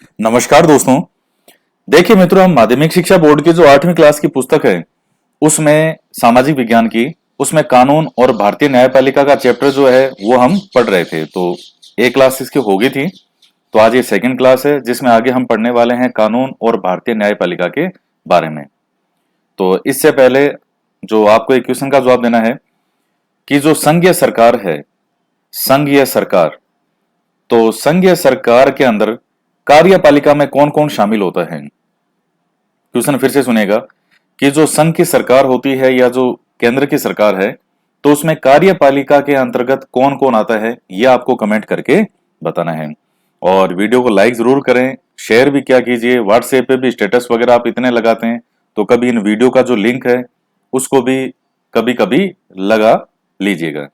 नमस्कार दोस्तों। देखिए मित्रों, हम माध्यमिक शिक्षा बोर्ड की जो 8वीं क्लास की पुस्तक है उसमें सामाजिक विज्ञान की, उसमें कानून और भारतीय न्यायपालिका का चैप्टर जो है वो हम पढ़ रहे थे। तो एक क्लास इसकी हो गई थी, तो आज ये सेकंड क्लास है जिसमें आगे हम पढ़ने वाले हैं कानून और भारतीय न्यायपालिका के बारे में। तो इससे पहले जो आपको एक क्वेश्चन का जवाब देना है कि जो संघीय सरकार है, संघीय सरकार, तो संघीय सरकार के अंदर कार्यपालिका में कौन कौन शामिल होता है। क्वेश्चन फिर से सुनेगा कि जो संघ की सरकार होती है या जो केंद्र की सरकार है, तो उसमें कार्यपालिका के अंतर्गत कौन कौन आता है, यह आपको कमेंट करके बताना है। और वीडियो को लाइक जरूर करें, शेयर भी क्या कीजिए, व्हाट्सएप पे भी स्टेटस वगैरह आप इतने लगाते हैं, तो कभी इन वीडियो का जो लिंक है उसको भी कभी कभी लगा लीजिएगा।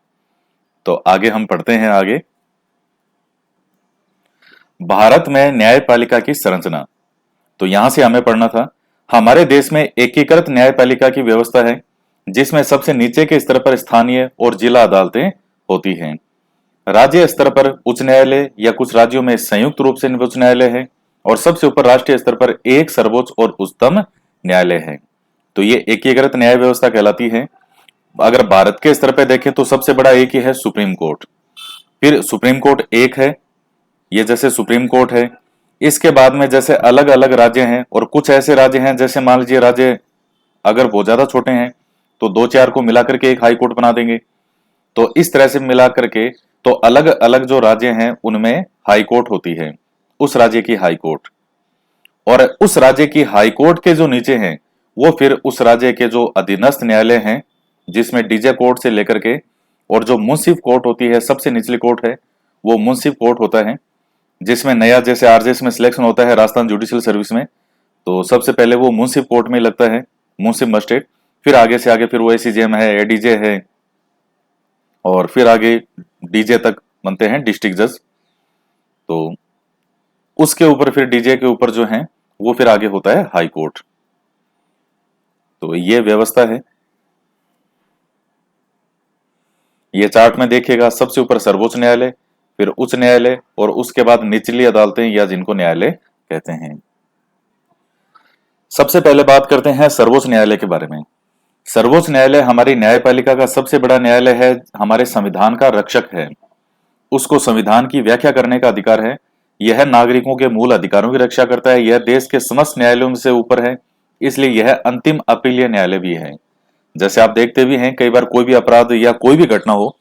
तो आगे हम पढ़ते हैं। आगे भारत में न्यायपालिका की संरचना, तो यहां से हमें पढ़ना था। हमारे देश में एकीकृत न्यायपालिका की व्यवस्था है जिसमें सबसे नीचे के स्तर पर स्थानीय और जिला अदालतें होती हैं। राज्य स्तर पर उच्च न्यायालय या कुछ राज्यों में संयुक्त रूप से उच्च न्यायालय है, और सबसे ऊपर राष्ट्रीय स्तर पर एक सर्वोच्च और उच्चतम न्यायालय है। तो ये एकीकृत न्याय व्यवस्था कहलाती है। अगर भारत के स्तर पर देखें तो सबसे बड़ा एक ही है, सुप्रीम कोर्ट। फिर सुप्रीम कोर्ट एक है, ये जैसे सुप्रीम कोर्ट है। इसके बाद में जैसे अलग अलग राज्य हैं, और कुछ ऐसे राज्य हैं जैसे मान लीजिए राज्य अगर बहुत ज्यादा छोटे हैं तो दो चार को मिलाकर के एक हाई कोर्ट बना देंगे। तो इस तरह से मिला करके तो अलग अलग जो राज्य हैं उनमें हाई कोर्ट होती है, उस राज्य की हाई कोर्ट। और उस राज्य की हाई कोर्ट के जो नीचे हैं वो फिर उस राज्य के जो अधीनस्थ न्यायालय हैं, जिसमें डीजे कोर्ट से लेकर के, और जो मुंसिफ कोर्ट होती है, सबसे निचली कोर्ट है वो मुंसिफ कोर्ट होता है, जिसमें नया जैसे आरजेएस में सिलेक्शन होता है राजस्थान जुडिशियल सर्विस में, तो सबसे पहले वो मुंसिफ कोर्ट में लगता है, मुंसिफ मजिस्ट्रेट। फिर आगे से आगे फिर वो एसीजेएम है, एडीजे है, और फिर आगे डीजे तक बनते हैं डिस्ट्रिक्ट जज। तो उसके ऊपर फिर डीजे के ऊपर जो है वो फिर आगे होता है हाई कोर्ट। तो ये व्यवस्था है। ये चार्ट में देखिएगा, सबसे ऊपर सर्वोच्च न्यायालय, फिर उच्च न्यायालय, और उसके बाद निचली अदालतें या जिनको न्यायालय कहते हैं। सबसे पहले बात करते हैं सर्वोच्च न्यायालय के बारे में। सर्वोच्च न्यायालय हमारी न्यायपालिका का सबसे बड़ा न्यायालय है, हमारे संविधान का रक्षक है। उसको संविधान की व्याख्या करने का अधिकार है। यह नागरिकों के मूल अधिकारों की रक्षा करता है। यह देश के समस्त न्यायालयों से ऊपर है, इसलिए यह अंतिम अपीलीय न्यायालय भी है। जैसे आप देखते भी हैं कई बार कोई भी अपराध या कोई भी घटना हो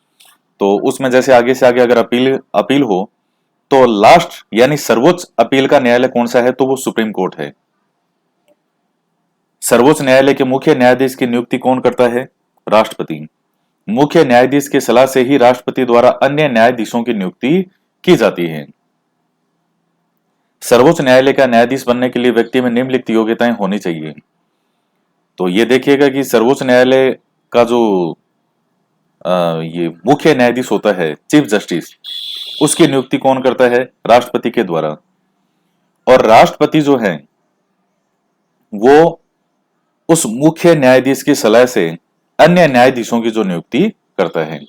तो उसमें जैसे आगे से आगे अगर अपील अपील हो तो लास्ट यानी सर्वोच्च अपील का न्यायालय कौन सा है, तो वो सुप्रीम कोर्ट है। सर्वोच्च न्यायालय के मुख्य न्यायाधीश की नियुक्ति कौन करता है? राष्ट्रपति। मुख्य न्यायाधीश की सलाह से ही राष्ट्रपति द्वारा अन्य न्यायाधीशों की नियुक्ति की जाती है। सर्वोच्च न्यायालय का न्यायाधीश बनने के लिए व्यक्ति में निम्नलिखित योग्यताएं होनी चाहिए। तो ये देखिएगा कि सर्वोच्च न्यायालय का जो ये मुख्य न्यायाधीश होता है, चीफ जस्टिस, उसकी नियुक्ति कौन करता है? राष्ट्रपति के द्वारा। और राष्ट्रपति जो है वो उस मुख्य न्यायाधीश की सलाह से अन्य न्यायाधीशों की जो नियुक्ति करता है।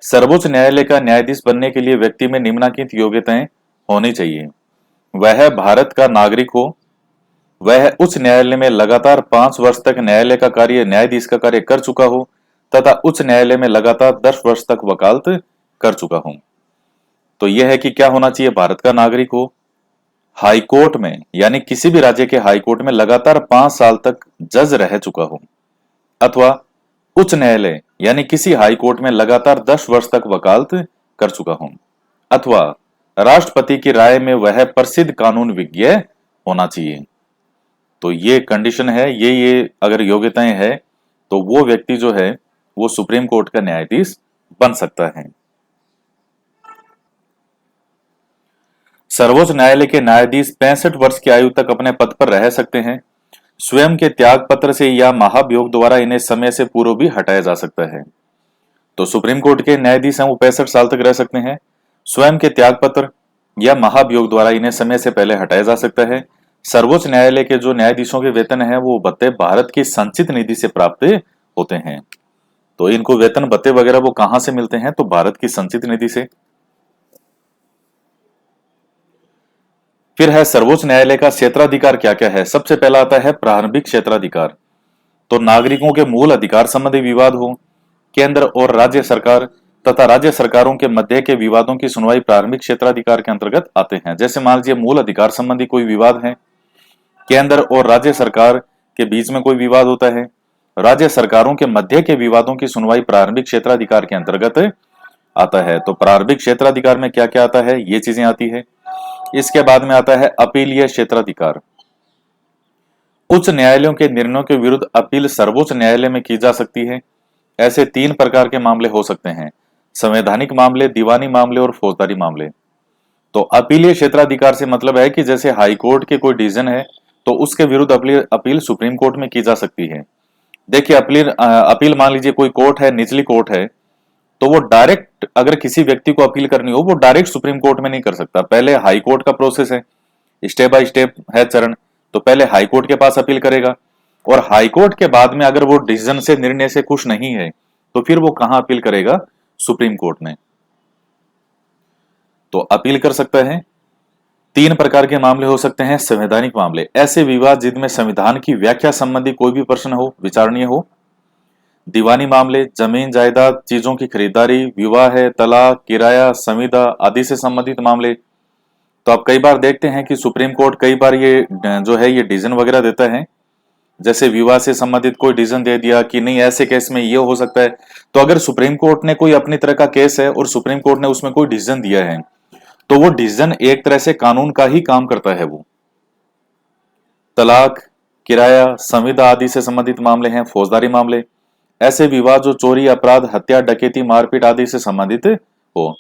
सर्वोच्च न्यायालय का न्यायाधीश बनने के लिए व्यक्ति में निम्नलिखित योग्यताएं होनी चाहिए। वह भारत का नागरिक हो, वह उच्च न्यायालय में लगातार 5 वर्ष तक न्यायालय का कार्य न्यायाधीश का कार्य कर चुका हो, तथा उच्च न्यायालय में लगातार 10 वर्ष तक वकालत कर चुका हो। तो यह है कि क्या होना चाहिए? भारत का नागरिक हो, हाई कोर्ट में यानी किसी भी राज्य के हाई कोर्ट में लगातार 5 साल तक जज रह चुका हो, अथवा उच्च न्यायालय यानी किसी हाई कोर्ट में लगातार 10 वर्ष तक वकालत कर चुका हो, अथवा राष्ट्रपति की राय में वह प्रसिद्ध कानून विज्ञ होना चाहिए। तो ये कंडीशन है, ये अगर योग्यताएं है तो वो व्यक्ति जो है वो सुप्रीम कोर्ट का न्यायाधीश बन सकता है। सर्वोच्च न्यायालय के न्यायाधीश 65 वर्ष की आयु तक अपने पद पर रह सकते हैं। स्वयं के त्याग पत्र से या महाभियोग द्वारा इन्हें समय से पूर्व भी हटाया जा सकता है। तो सुप्रीम कोर्ट के न्यायाधीश हैं वो 65 साल तक रह सकते हैं। स्वयं के त्याग पत्र या महाभियोग द्वारा इन्हें समय से पहले हटाया जा सकता है। सर्वोच्च न्यायालय के जो न्यायाधीशों के वेतन है वो भत्ते भारत की संचित निधि से प्राप्त होते हैं। तो इनको वेतन भत्ते वगैरह वो कहां से मिलते हैं? तो भारत की संचित निधि से। फिर है सर्वोच्च न्यायालय का क्षेत्राधिकार क्या क्या है। सबसे पहला आता है प्रारंभिक क्षेत्राधिकार। तो नागरिकों के मूल अधिकार संबंधी विवाद हो, केंद्र और राज्य सरकार तथा राज्य सरकारों के मध्य के विवादों की सुनवाई प्रारंभिक क्षेत्राधिकार के अंतर्गत आते हैं। जैसे मान लीजिए मूल अधिकार संबंधी कोई विवाद है, केंद्र और राज्य सरकार के बीच में कोई विवाद होता है, राज्य सरकारों के मध्य के विवादों की सुनवाई प्रारंभिक क्षेत्राधिकार के अंतर्गत आता है। तो प्रारंभिक क्षेत्राधिकार में क्या क्या आता है, ये चीजें आती है। इसके बाद में आता है अपीलीय क्षेत्राधिकार। उच्च न्यायालयों के निर्णयों के विरुद्ध अपील सर्वोच्च न्यायालय में की जा सकती है। ऐसे 3 प्रकार के मामले हो सकते हैं, संवैधानिक मामले, दीवानी मामले और फौजदारी मामले। तो अपीलीय क्षेत्राधिकार से मतलब है कि जैसे हाई कोर्ट के कोई डिसीजन है तो उसके विरुद्ध अपील सुप्रीम कोर्ट में की जा सकती है। देखिए अपील मान लीजिए कोई कोर्ट है, निचली कोर्ट है, तो वो डायरेक्ट अगर किसी व्यक्ति को अपील करनी हो वो डायरेक्ट सुप्रीम कोर्ट में नहीं कर सकता। पहले हाई कोर्ट का प्रोसेस है, स्टेप बाय स्टेप है चरण। तो पहले हाई कोर्ट के पास अपील करेगा और हाई कोर्ट के बाद में अगर वो डिसीजन से, निर्णय से खुश नहीं है तो फिर वो कहां अपील करेगा, सुप्रीम कोर्ट में। तो अपील कर सकता है। 3 प्रकार के मामले हो सकते हैं। संवैधानिक मामले, ऐसे विवाद जिनमें संविधान की व्याख्या संबंधी कोई भी प्रश्न हो, विचारणीय हो। दीवानी मामले, जमीन जायदाद, चीजों की खरीदारी, विवाह है, तलाक, किराया, संविदा आदि से संबंधित मामले। तो आप कई बार देखते हैं कि सुप्रीम कोर्ट कई बार ये जो है ये डिसीजन वगैरह देता है। जैसे विवाह से संबंधित कोई डिसीजन दे दिया कि नहीं ऐसे केस में ये हो सकता है। तो अगर सुप्रीम कोर्ट ने कोई अपनी तरह का केस है और सुप्रीम कोर्ट ने उसमें कोई डिसीजन दिया है तो वो डिसीजन एक तरह से कानून का ही काम करता है। वो तलाक, किराया, संविदा आदि से संबंधित मामले हैं। फौजदारी मामले, ऐसे विवाद जो चोरी, अपराध, हत्या, डकैती, मारपीट आदि से संबंधित हो।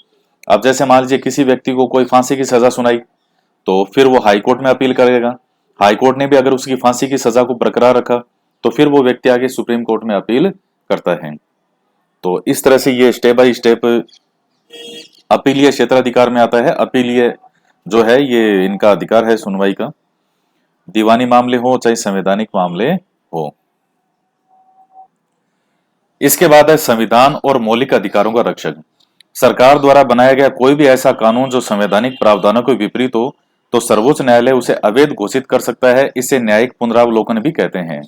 अब जैसे मान लीजिए किसी व्यक्ति को कोई फांसी की सजा सुनाई तो फिर वो हाई कोर्ट में अपील करेगा। हाई कोर्ट ने भी अगर उसकी फांसी की सजा को बरकरार रखा तो फिर वो व्यक्ति आगे सुप्रीम कोर्ट में अपील करता है। तो इस तरह से ये स्टेप बाय स्टेप अपीलीय क्षेत्राधिकार में आता है। अपीलीय जो है ये इनका अधिकार है सुनवाई का, दीवानी मामले हो चाहे संवैधानिक मामले हो। इसके बाद है संविधान और मौलिक अधिकारों का रक्षक। सरकार द्वारा बनाया गया कोई भी ऐसा कानून जो संवैधानिक प्रावधानों के विपरीत हो तो सर्वोच्च न्यायालय उसे अवैध घोषित कर सकता है। इसे न्यायिक पुनरावलोकन भी कहते हैं,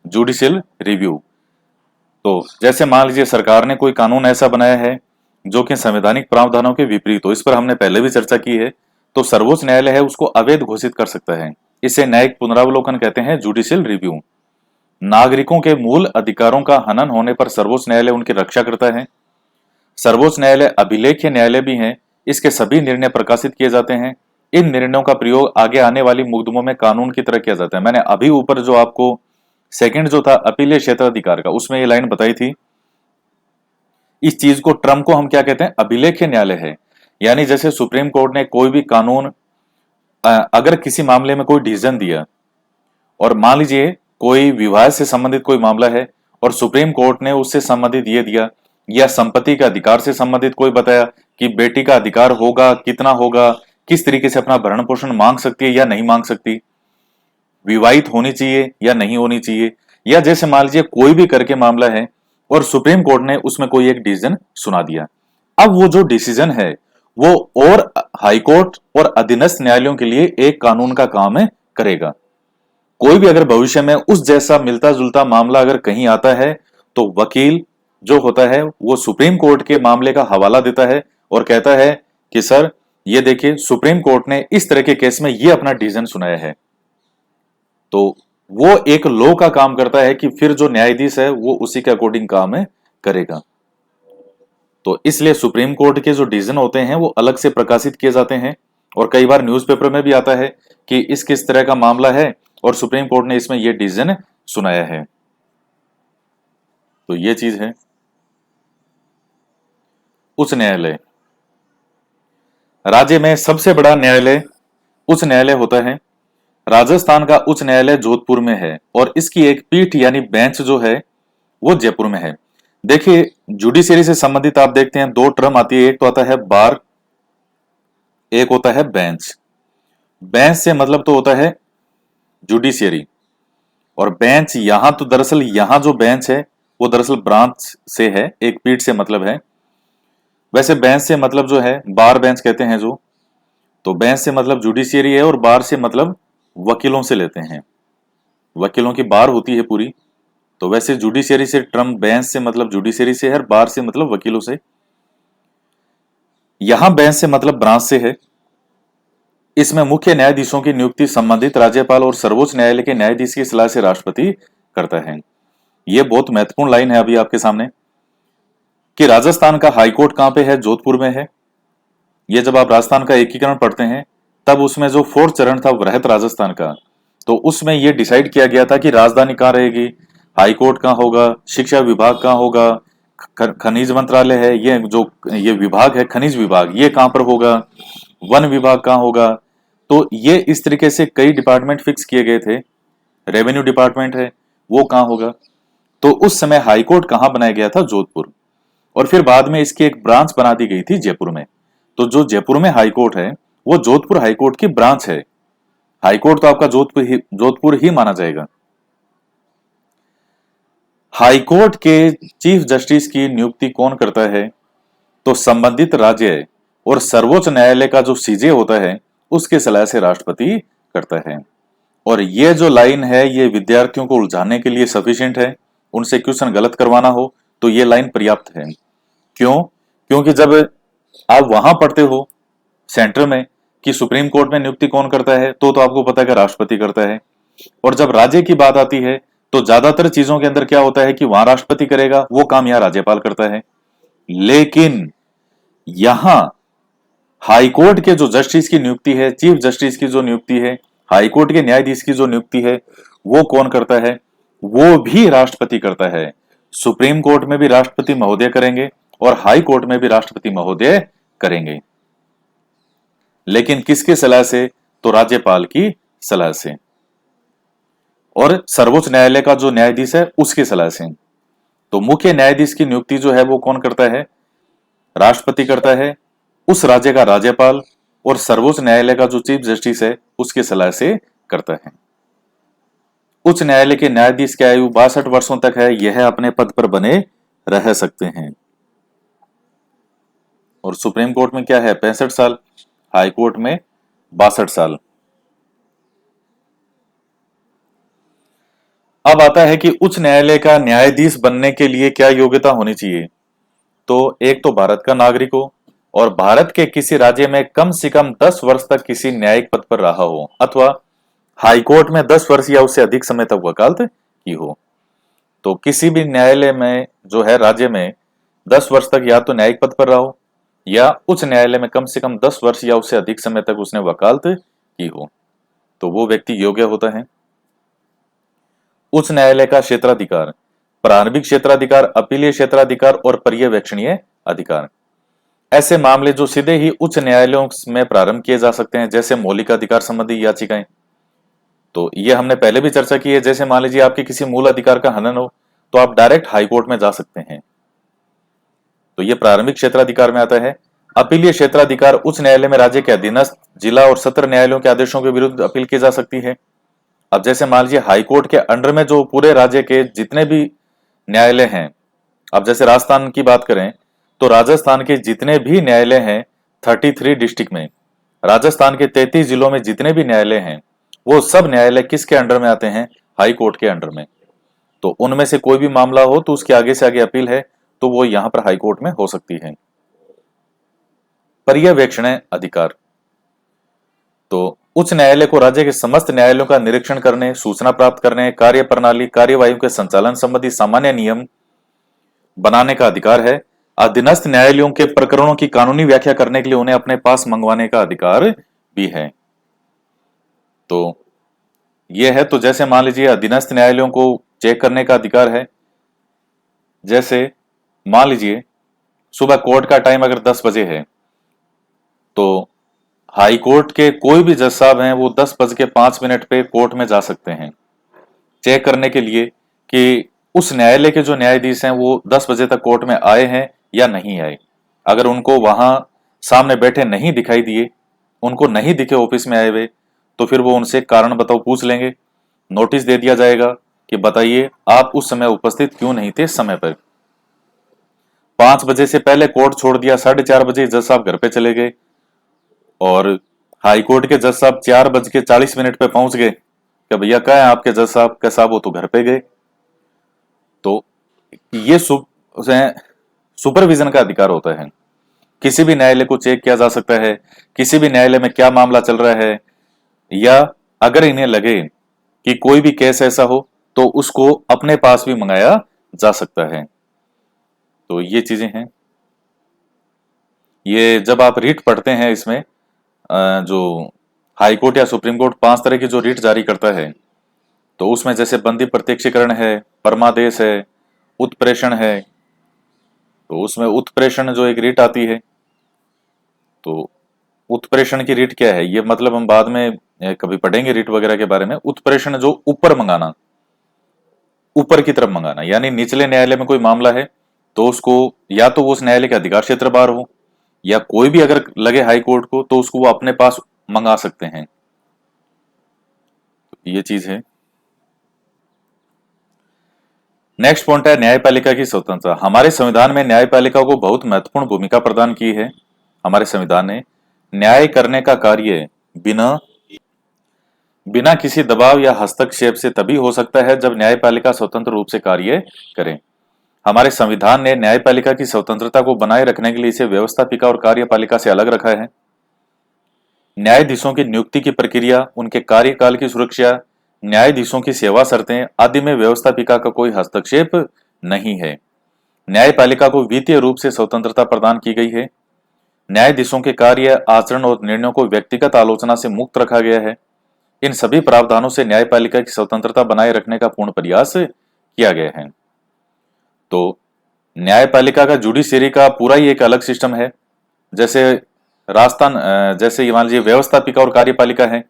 जुडिशियल रिव्यू। तो जैसे मान लीजिए सरकार ने कोई कानून ऐसा बनाया है जो कि संवैधानिक प्रावधानों के विपरीत हो, इस पर हमने पहले भी चर्चा की है, तो सर्वोच्च न्यायालय है उसको अवैध घोषित कर सकता है। इसे न्यायिक पुनरावलोकन कहते हैं, जुडिशियल रिव्यू। नागरिकों के मूल अधिकारों का हनन होने पर सर्वोच्च न्यायालय उनकी रक्षा करता है। सर्वोच्च न्यायालय अभिलेख्य न्यायालय भी है। इसके सभी निर्णय प्रकाशित किए जाते हैं। इन निर्णयों का प्रयोग आगे आने वाली मुकदमों में कानून की तरह किया जाता है। मैंने अभी ऊपर जो आपको सेकंड जो था अपीलीय क्षेत्राधिकार का, उसमें ये लाइन बताई थी। इस चीज को, ट्रम को हम क्या कहते हैं, अभिलेख्य न्यायालय है। यानी जैसे सुप्रीम कोर्ट ने कोई भी कानून अगर किसी मामले में कोई डिसीजन दिया और मान लीजिए कोई विवाह से संबंधित कोई मामला है और सुप्रीम कोर्ट ने उससे संबंधित ये दिया, या संपत्ति के अधिकार से संबंधित कोई बताया कि बेटी का अधिकार होगा, कितना होगा, किस तरीके से अपना भरण पोषण मांग सकती है या नहीं मांग सकती, विवाहित होनी चाहिए या नहीं होनी चाहिए, या जैसे मान लीजिए कोई भी करके मामला है और सुप्रीम कोर्ट ने उसमें कोई एक डिसीजन सुना दिया। अब वो जो डिसीजन है वो और हाई कोर्ट और अधीनस्थ न्यायालयों के लिए एक कानून का काम करेगा। कोई भी अगर भविष्य में उस जैसा मिलता जुलता मामला अगर कहीं आता है तो वकील जो होता है वो सुप्रीम कोर्ट के मामले का हवाला देता है और कहता है कि सर ये देखिए सुप्रीम कोर्ट ने इस तरह के केस में ये अपना डिसीजन सुनाया है। तो वो एक लॉ का काम करता है कि फिर जो न्यायाधीश है वो उसी के अकॉर्डिंग काम करेगा। तो इसलिए सुप्रीम कोर्ट के जो डिसीजन होते हैं वो अलग से प्रकाशित किए जाते हैं और कई बार न्यूज़पेपर में भी आता है कि इस किस तरह का मामला है और सुप्रीम कोर्ट ने इसमें यह डिसीजन सुनाया है। तो ये चीज है। उच्च न्यायालय, राज्य में सबसे बड़ा न्यायालय उच्च न्यायालय होता है। राजस्थान का उच्च न्यायालय जोधपुर में है और इसकी एक पीठ यानी बेंच जो है वो जयपुर में है। देखिए जुडिशरी से संबंधित आप देखते हैं 2 टर्म आती है, एक तो आता है बार, एक होता है बेंच। बेंच से मतलब तो होता है जुडिशियरी और बेंच यहां तो दरअसल यहां जो बेंच है वो दरअसल ब्रांच से है, एक पीठ से मतलब है। वैसे बेंच से मतलब जो है बार बेंच कहते हैं जो। तो बेंच से मतलब जुडिशियरी है और बार से मतलब वकीलों से लेते हैं, वकीलों की बार होती है पूरी। तो वैसे जुडिशियरी से टर्म बेंच से मतलब जुडिशियरी से है और बार से मतलब वकीलों से। यहां बेंच से मतलब ब्रांच से है। इसमें मुख्य न्यायाधीशों की नियुक्ति संबंधित राज्यपाल और सर्वोच्च न्यायालय के न्यायाधीश की सलाह से राष्ट्रपति करता है। यह बहुत महत्वपूर्ण लाइन है अभी आपके सामने कि राजस्थान का हाईकोर्ट कहां पे है, जोधपुर में है। यह जब आप राजस्थान का एकीकरण पढ़ते हैं तब उसमें जो फोर्थ चरण था वृहत राजस्थान का, तो उसमें यह डिसाइड किया गया था कि राजधानी कहां रहेगी, हाईकोर्ट कहां होगा, शिक्षा विभाग कहां होगा, खनिज मंत्रालय है, ये विभाग है खनिज विभाग, ये कहां पर होगा, वन विभाग कहां होगा। तो ये इस तरीके से कई डिपार्टमेंट फिक्स किए गए थे। रेवेन्यू डिपार्टमेंट है वो कहां होगा। तो उस समय हाईकोर्ट कहां बनाया गया था, जोधपुर। और फिर बाद में इसकी एक ब्रांच बना दी गई थी जयपुर में। तो जो जयपुर में हाईकोर्ट है वो जोधपुर हाईकोर्ट की ब्रांच है। हाईकोर्ट तो आपका जोधपुर ही माना जाएगा। हाईकोर्ट के चीफ जस्टिस की नियुक्ति कौन करता है, तो संबंधित राज्य और सर्वोच्च न्यायालय का जो सीजे होता है उसके सलाह से राष्ट्रपति करता है। और ये जो लाइन है ये विद्यार्थियों को उलझाने के लिए सफिशिएंट है। उनसे क्वेश्चन गलत करवाना हो तो ये लाइन पर्याप्त है। क्यों? क्योंकि जब आप वहां पढ़ते हो सेंटर में कि सुप्रीम कोर्ट में नियुक्ति कौन करता है, तो आपको पता है कि राष्ट्रपति करता है। और जब राज्य की बात आती है तो ज्यादातर चीजों के अंदर क्या होता है कि वहां राष्ट्रपति करेगा, वो काम यहाँ राज्यपाल करता है। लेकिन यहां हाईकोर्ट के जो जस्टिस की नियुक्ति है, चीफ जस्टिस की जो नियुक्ति है, हाईकोर्ट के न्यायाधीश की जो नियुक्ति है, वो कौन करता है, वो भी राष्ट्रपति करता है। सुप्रीम कोर्ट में भी राष्ट्रपति महोदय करेंगे और हाई कोर्ट में भी राष्ट्रपति महोदय करेंगे। लेकिन किसके सलाह से, तो राज्यपाल की सलाह से। और सर्वोच्च न्यायालय का जो न्यायाधीश है उसकी सलाह से। तो मुख्य न्यायाधीश की नियुक्ति जो है वो कौन करता है, राष्ट्रपति करता है, उस राज्य का राज्यपाल और सर्वोच्च न्यायालय का जो चीफ जस्टिस है उसकी सलाह से करता है। उच्च न्यायालय के न्यायाधीश की आयु 62 वर्षों तक है, यह अपने पद पर बने रह सकते हैं। और सुप्रीम कोर्ट में क्या है, 65 साल, हाई कोर्ट में 62 साल। अब आता है कि उच्च न्यायालय का न्यायाधीश बनने के लिए क्या योग्यता होनी चाहिए। तो एक तो भारत का नागरिक हो और भारत के किसी राज्य में कम से कम 10 वर्ष तक किसी न्यायिक पद पर रहा हो, अथवा हाईकोर्ट में 10 वर्ष या उससे अधिक समय तक वकालत की हो। तो किसी भी न्यायालय में जो है राज्य में 10 वर्ष तक या तो न्यायिक पद पर रहा हो या उच्च न्यायालय में कम से कम 10 वर्ष या उससे अधिक समय तक उसने वकालत की हो, तो वो व्यक्ति योग्य होता है। उच्च न्यायालय का क्षेत्राधिकार, प्रारंभिक क्षेत्राधिकार, अपीलीय क्षेत्राधिकार और पर्यवेक्षणीय अधिकार। ऐसे मामले जो सीधे ही उच्च न्यायालयों में प्रारंभ किए जा सकते हैं, जैसे मौलिक अधिकार संबंधी याचिकाएं। तो ये हमने पहले भी चर्चा की है। जैसे मान लीजिए आपके किसी मूल अधिकार का हनन हो तो आप डायरेक्ट हाईकोर्ट में जा सकते हैं, तो ये प्रारंभिक क्षेत्राधिकार में आता है। अपीलीय क्षेत्राधिकार, उच्च न्यायालय में राज्य के अधीनस्थ जिला और सत्र न्यायालयों के आदेशों के विरुद्ध अपील की जा सकती है। अब जैसे मान लीजिए हाईकोर्ट के अंडर में जो पूरे राज्य के जितने भी न्यायालय हैं, अब जैसे राजस्थान की बात करें तो राजस्थान के जितने भी न्यायालय हैं 33 डिस्ट्रिक्ट में, राजस्थान के 33 जिलों में जितने भी न्यायालय हैं वो सब न्यायालय किसके अंडर में आते हैं, हाई कोर्ट के अंडर में। तो उनमें से कोई भी मामला हो तो उसके आगे से आगे अपील है तो वो यहां पर हाई कोर्ट में हो सकती है। पर्यवेक्षण अधिकार, तो उच्च न्यायालय को राज्य के समस्त न्यायालयों का निरीक्षण करने, सूचना प्राप्त करने, कार्य प्रणाली, कार्यवाही के संचालन संबंधी सामान्य नियम बनाने का अधिकार है। अधीनस्थ न्यायालयों के प्रकरणों की कानूनी व्याख्या करने के लिए उन्हें अपने पास मंगवाने का अधिकार भी है। तो यह है, तो जैसे मान लीजिए अधीनस्थ न्यायालयों को चेक करने का अधिकार है। जैसे मान लीजिए सुबह कोर्ट का टाइम अगर 10 बजे है तो हाई कोर्ट के कोई भी जज साहब हैं वो 10:05 पे कोर्ट में जा सकते हैं चेक करने के लिए कि उस न्यायालय के जो न्यायाधीश हैं वो 10 बजे तक कोर्ट में आए हैं या नहीं आए। अगर उनको वहां सामने बैठे नहीं दिखाई दिए, उनको नहीं दिखे ऑफिस में आए हुए, तो फिर वो उनसे कारण बताओ पूछ लेंगे। नोटिस दे दिया जाएगा कि बताइए आप उस समय उपस्थित क्यों नहीं थे समय पर। 5 बजे से पहले कोर्ट छोड़ दिया, 4:30 बजे जज साहब घर पे चले गए और हाईकोर्ट के जज साहब 4:40 पे पहुंच गए कि भैया क्या है आपके जज साहब, क्या साहब वो तो घर पे गए। तो ये सुपरविजन का अधिकार होता है। किसी भी न्यायालय को चेक किया जा सकता है, किसी भी न्यायालय में क्या मामला चल रहा है, या अगर इन्हें लगे कि कोई भी केस ऐसा हो तो उसको अपने पास भी मंगाया जा सकता है। तो ये चीजें हैं। ये जब आप रीट पढ़ते हैं इसमें जो हाई कोर्ट या सुप्रीम कोर्ट 5 तरह की जो रीट जारी करता है, तो उसमें जैसे बंदी प्रत्यक्षीकरण है, परमादेश है, उत्प्रेषण है। तो उसमें उत्प्रेषण जो एक रीट आती है, तो उत्प्रेषण की रीट क्या है, ये मतलब हम बाद में कभी पढ़ेंगे रीट वगैरह के बारे में। उत्प्रेषण जो ऊपर मंगाना, ऊपर की तरफ मंगाना, यानी निचले न्यायालय में कोई मामला है तो उसको या तो वो उस न्यायालय के अधिकार क्षेत्र बाहर हो, या कोई भी अगर लगे हाई कोर्ट को तो उसको वो अपने पास मंगा सकते हैं। ये चीज है। नेक्स्ट पॉइंट है न्यायपालिका की स्वतंत्रता। हमारे संविधान में न्यायपालिका को बहुत महत्वपूर्ण भूमिका प्रदान की है। हमारे संविधान ने न्याय करने का कार्य बिना बिना किसी दबाव या हस्तक्षेप से तभी हो सकता है जब न्यायपालिका स्वतंत्र रूप से कार्य करे। हमारे संविधान ने न्यायपालिका की स्वतंत्रता को बनाए रखने के लिए इसे व्यवस्थापिका और कार्यपालिका से अलग रखा है। न्यायाधीशों की नियुक्ति की प्रक्रिया, उनके कार्यकाल की सुरक्षा, न्यायाधीशों की सेवा शर्तें आदि में व्यवस्थापिका का कोई हस्तक्षेप नहीं है। न्यायपालिका को वित्तीय रूप से स्वतंत्रता प्रदान की गई है। न्यायाधीशों के कार्य, आचरण और निर्णयों को व्यक्तिगत आलोचना से मुक्त रखा गया है। इन सभी प्रावधानों से न्यायपालिका की स्वतंत्रता बनाए रखने का पूर्ण प्रयास किया गया है। तो न्यायपालिका का जुडिशरी का पूरा ही एक अलग सिस्टम है। जैसे जैसे मान लीजिए व्यवस्थापिका और कार्यपालिका है,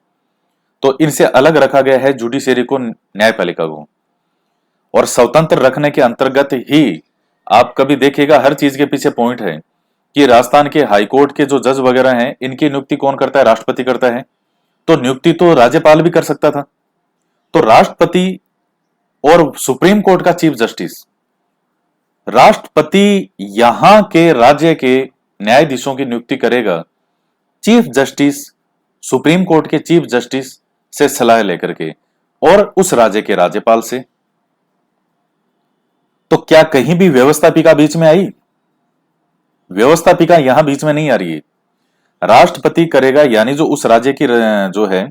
तो इनसे अलग रखा गया है जुडिशरी को, न्यायपालिका को। और स्वतंत्र रखने के अंतर्गत ही आप कभी देखिएगा हर चीज के पीछे पॉइंट है कि राजस्थान के हाईकोर्ट के जो जज वगैरह हैं, इनकी नियुक्ति कौन करता है? राष्ट्रपति करता है। तो नियुक्ति तो राज्यपाल भी कर सकता था। तो राष्ट्रपति और सुप्रीम कोर्ट का चीफ जस्टिस, राष्ट्रपति यहां के राज्य के न्यायाधीशों की नियुक्ति करेगा, चीफ जस्टिस सुप्रीम कोर्ट के चीफ जस्टिस से सलाह लेकर के, और उस राज्य के राज्यपाल से। तो क्या कहीं भी व्यवस्थापिका बीच में आई? व्यवस्थापिका यहां बीच में नहीं आ रही है। राष्ट्रपति करेगा, यानी जो उस राज्य की जो है,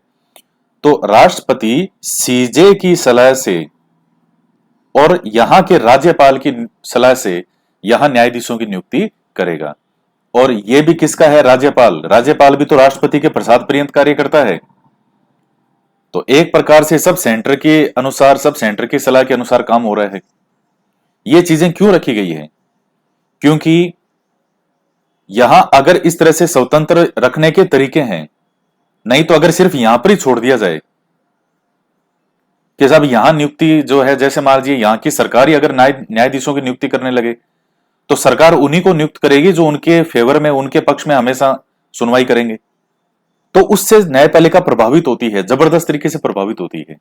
तो राष्ट्रपति सीजे की सलाह से और यहां के राज्यपाल की सलाह से यहां न्यायाधीशों की नियुक्ति करेगा। और यह भी किसका है? राज्यपाल। राज्यपाल भी तो राष्ट्रपति के प्रसाद पर्यंत कार्य करता है। तो एक प्रकार से सब सेंटर के अनुसार, सब सेंटर की सलाह के अनुसार काम हो रहा है। ये चीजें क्यों रखी गई है? क्योंकि यहां अगर इस तरह से स्वतंत्र रखने के तरीके हैं, नहीं तो अगर सिर्फ यहां पर ही छोड़ दिया जाए कि साहब यहां नियुक्ति जो है, जैसे मान लीजिए यहां की सरकार ही अगर न्यायाधीशों की नियुक्ति करने लगे, तो सरकार उन्हीं को नियुक्त करेगी जो उनके फेवर में, उनके पक्ष में हमेशा सुनवाई करेंगे। तो उससे न्यायपालिका प्रभावित होती है, जबरदस्त तरीके से प्रभावित होती है।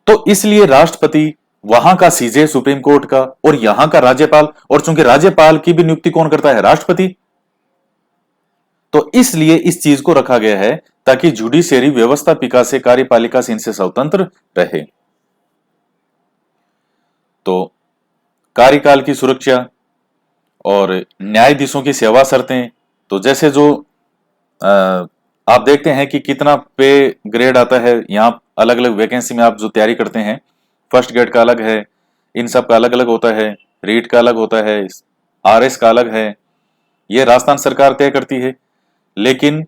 तो इसलिए राष्ट्रपति, वहां का सीजे सुप्रीम कोर्ट का, और यहां का राज्यपाल, और चूंकि राज्यपाल की भी नियुक्ति कौन करता है? राष्ट्रपति। तो इसलिए इस चीज को रखा गया है ताकि जुडिशियरी व्यवस्थापिका से, कार्यपालिका से, इनसे स्वतंत्र रहे। तो कार्यकाल की सुरक्षा और न्यायाधीशों की सेवा शर्तें, तो जैसे जो आप देखते हैं कि कितना पे ग्रेड आता है, यहाँ अलग अलग वैकेंसी में आप जो तैयारी करते हैं, फर्स्ट ग्रेड का अलग है, इन सब का अलग अलग होता है, रीट का अलग होता है, आरएस का अलग है। ये राजस्थान सरकार तय करती है। लेकिन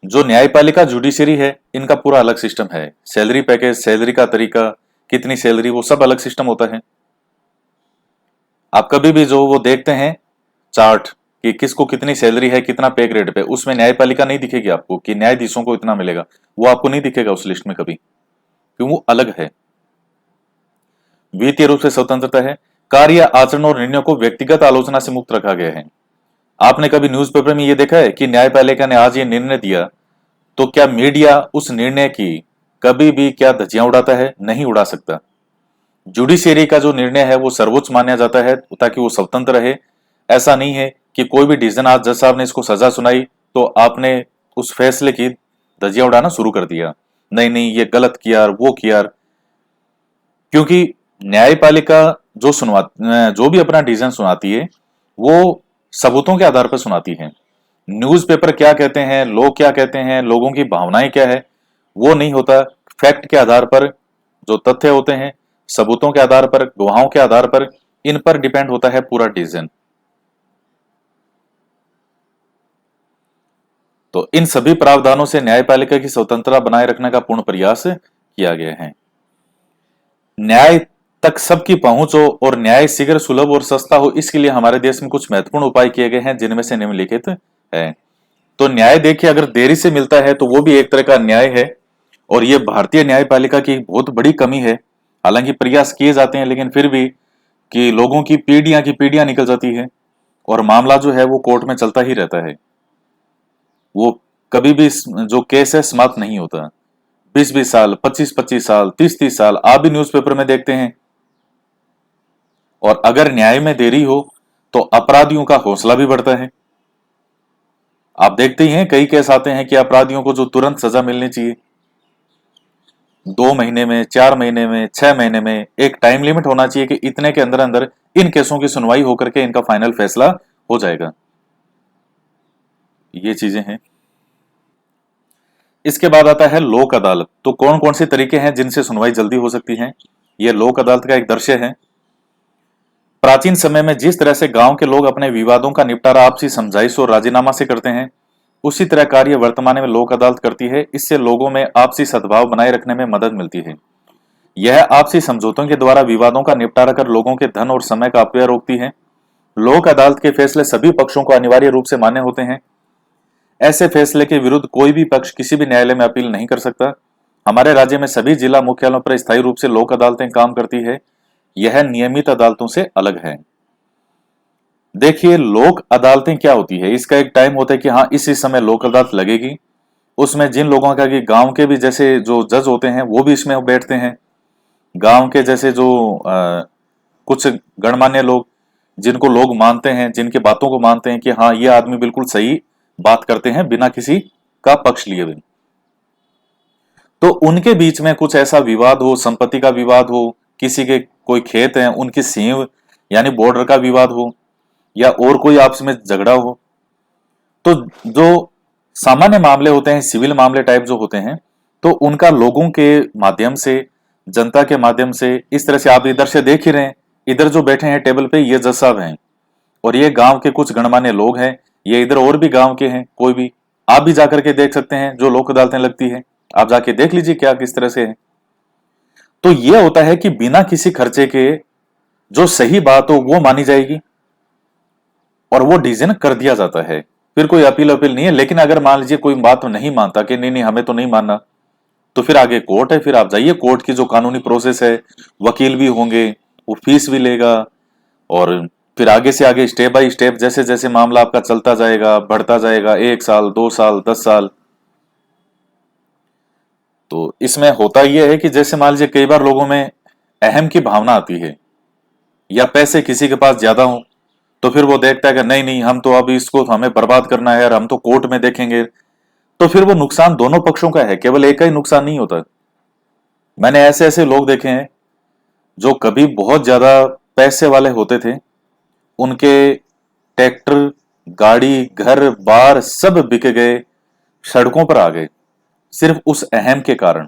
जो न्यायपालिका जुडिशरी है, इनका पूरा अलग सिस्टम है। सैलरी पैकेज, सैलरी का तरीका, कितनी सैलरी, वो सब अलग सिस्टम होता है। आप कभी भी जो वो देखते हैं चार्ट कि किसको कितनी सैलरी है, कितना पे ग्रेड पे, उसमें न्यायपालिका नहीं दिखेगी आपको कि न्यायाधीशों को इतना मिलेगा, वो आपको नहीं दिखेगा उस लिस्ट में कभी, क्यों? वो अलग है। वित्तीय रूप से स्वतंत्रता है। कार्य, आचरण और निर्णयों को व्यक्तिगत आलोचना से मुक्त रखा गया है। आपने कभी न्यूज़पेपर में ये देखा है कि न्यायपालिका ने आज ये निर्णय दिया, तो क्या मीडिया उस निर्णय की कभी भी क्या धज्जियां उड़ाता है? नहीं उड़ा सकता। जुडिशियरी का जो निर्णय है वो सर्वोच्च माना जाता है ताकि वो स्वतंत्र रहे। ऐसा नहीं है कि कोई भी डिसीजन, आज जज साहब ने इसको सजा सुनाई तो आपने उस फैसले की धज्जियां उड़ाना शुरू कर दिया। नहीं नहीं, ये गलत किया, वो किया। क्योंकि न्यायपालिका जो भी अपना डिसीजन सुनाती है, वो सबूतों के आधार पर सुनाती है। न्यूज़पेपर क्या कहते हैं, लोग क्या कहते हैं, लोगों की भावनाएं क्या है, वो नहीं होता। फैक्ट के आधार पर जो तथ्य होते हैं, सबूतों के आधार पर, गवाहों के आधार पर, इन पर डिपेंड होता है पूरा डिसीजन। तो इन सभी प्रावधानों से न्यायपालिका की स्वतंत्रता बनाए रखने का पूर्ण प्रयास किया गया है। न्याय तक सबकी पहुंच हो और न्याय शीघ्र, सुलभ और सस्ता हो, इसके लिए हमारे देश में कुछ महत्वपूर्ण उपाय किए गए हैं, जिनमें से निम्नलिखित है। तो न्याय देखिए, अगर देरी से मिलता है तो वो भी एक तरह का न्याय है, और ये भारतीय न्यायपालिका की बहुत बड़ी कमी है। हालांकि प्रयास किए जाते हैं, लेकिन फिर भी कि लोगों की पीढ़ियां निकल जाती है और मामला जो है वो कोर्ट में चलता ही रहता है। वो कभी भी जो केस है समाप्त नहीं होता। 20-20 साल, 25-25 साल, 30-30 साल आप भी न्यूज़पेपर में देखते हैं। और अगर न्याय में देरी हो तो अपराधियों का हौसला भी बढ़ता है। आप देखते ही हैं, कई केस आते हैं कि अपराधियों को जो तुरंत सजा मिलनी चाहिए, 2 महीने में, 4 महीने में, 6 महीने में, एक टाइम लिमिट होना चाहिए कि इतने के अंदर अंदर इन केसों की सुनवाई होकर के इनका फाइनल फैसला हो जाएगा। ये चीजें हैं। इसके बाद आता है लोक अदालत। तो कौन कौन से तरीके हैं जिनसे सुनवाई जल्दी हो सकती है? यह लोक अदालत का एक दृश्य है। प्राचीन समय में जिस तरह से गांव के लोग अपने विवादों का निपटारा आपसी समझाइश और राजीनामा से करते हैं, उसी तरह कार्य वर्तमान में लोक अदालत करती है। इससे लोगों में आपसी सद्भाव बनाए रखने में मदद मिलती है। यह आपसी समझौतों के द्वारा विवादों का निपटारा कर लोगों के धन और समय का अपव्यय रोकती है। लोक अदालत के फैसले सभी पक्षों को अनिवार्य रूप से मान्य होते हैं। ऐसे फैसले के विरुद्ध कोई भी पक्ष किसी भी न्यायालय में अपील नहीं कर सकता। हमारे राज्य में सभी जिला मुख्यालयों पर स्थायी रूप से लोक अदालतें काम करती है। यह नियमित अदालतों से अलग है। देखिए, लोक अदालतें क्या होती है, इसका एक टाइम होता है कि हाँ इसी समय लोक अदालत लगेगी। उसमें जिन लोगों का कि गांव के भी जैसे जो जज होते हैं वो भी इसमें बैठते हैं। गांव के जैसे जो कुछ गणमान्य लोग, जिनको लोग मानते हैं, जिनकी बातों को मानते हैं कि हाँ ये आदमी बिल्कुल सही बात करते हैं बिना किसी का पक्ष लिए हुए, तो उनके बीच में कुछ ऐसा विवाद हो, संपत्ति का विवाद हो, किसी के कोई खेत है उनकी सींव यानी बॉर्डर का विवाद हो, या और कोई आपस में झगड़ा हो, तो जो सामान्य मामले होते हैं, सिविल मामले टाइप जो होते हैं, तो उनका लोगों के माध्यम से, जनता के माध्यम से, इस तरह से आप इधर से देख ही रहे हैं, इधर जो बैठे हैं टेबल पे ये जज साहब हैं, और ये गांव के कुछ गणमान्य लोग हैं, ये इधर और भी गांव के हैं, कोई भी आप भी जाकर के देख सकते हैं जो लोक अदालतें लगती है, आप जाके देख लीजिए क्या किस तरह से है। तो ये होता है कि बिना किसी खर्चे के जो सही बात हो वो मानी जाएगी और वो डिसीजन कर दिया जाता है। फिर कोई अपील नहीं है। लेकिन अगर मान लीजिए कोई बात नहीं मानता कि नहीं नहीं हमें तो नहीं मानना, तो फिर आगे कोर्ट है, फिर आप जाइए, कोर्ट की जो कानूनी प्रोसेस है, वकील भी होंगे, वो फीस भी लेगा, और फिर आगे से आगे स्टेप बाय स्टेप जैसे जैसे मामला आपका चलता जाएगा, बढ़ता जाएगा, 1 साल, 2 साल, 10 साल। तो इसमें होता यह है कि जैसे मान लीजिए कई बार लोगों में अहम की भावना आती है, या पैसे किसी के पास ज्यादा हो, तो फिर वो देखता है कि नहीं नहीं हम तो अब इसको तो हमें बर्बाद करना है और हम तो कोर्ट में देखेंगे। तो फिर वो नुकसान दोनों पक्षों का है, केवल एक का ही नुकसान नहीं होता। मैंने ऐसे ऐसे लोग देखे हैं जो कभी बहुत ज्यादा पैसे वाले होते थे, उनके ट्रैक्टर, गाड़ी, घर बार सब बिक गए, सड़कों पर आ गए, सिर्फ उस अहम के कारण।